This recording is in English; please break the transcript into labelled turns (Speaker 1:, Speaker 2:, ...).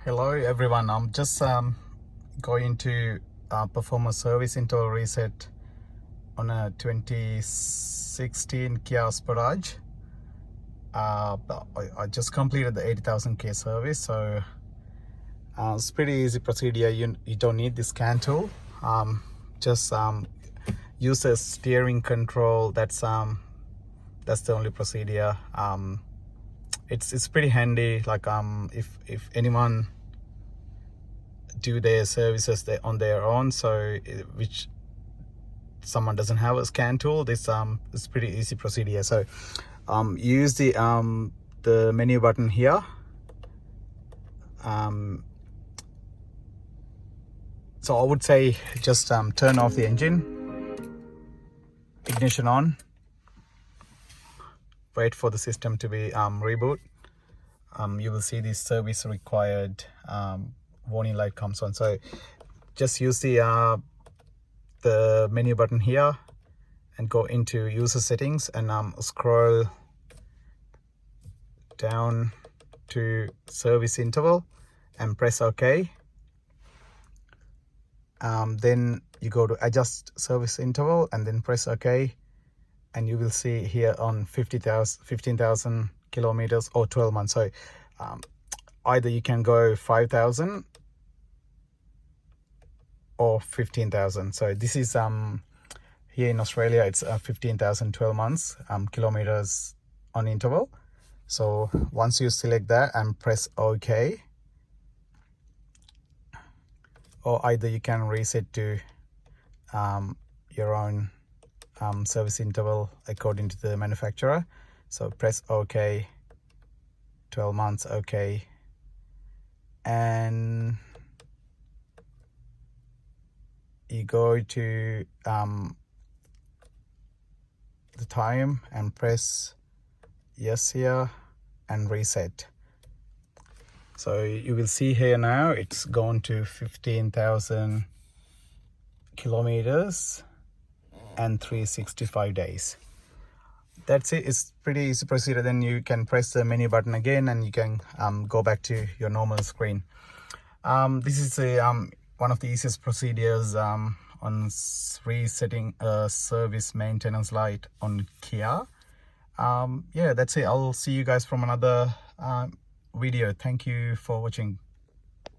Speaker 1: Hello everyone, I'm just going to perform a service interval reset on a 2016 Kia Sportage. I just completed the 80,000 K service, so it's pretty easy procedure. You don't need this scan tool. Just use a steering control. That's the only procedure. It's pretty handy. Like if anyone do their services on their own, so which someone doesn't have a scan tool, this is pretty easy procedure. So use the menu button here. So I would say just turn off the engine, ignition on, wait for the system to be reboot. You will see this service required warning light comes on. So just use the menu button here and go into user settings and scroll down to service interval and press OK. Then you go to adjust service interval and then press OK, and you will see here on 15,000 kilometers or 12 months. So either you can go 5,000 or 15,000. So this is here in Australia, it's 15,000 12 months kilometers on interval. So once you select that and press OK, or either you can reset to your own service interval according to the manufacturer. So press OK, 12 months OK, and you go to the time and press yes here and reset. So you will see here now it's gone to 15,000 kilometers and 365 days. That's it. It's pretty easy procedure. Then you can press the menu button again and you can go back to your normal screen. This is one of the easiest procedures on resetting a service maintenance light on Kia. Yeah, that's it. I'll see you guys from another video. Thank you for watching.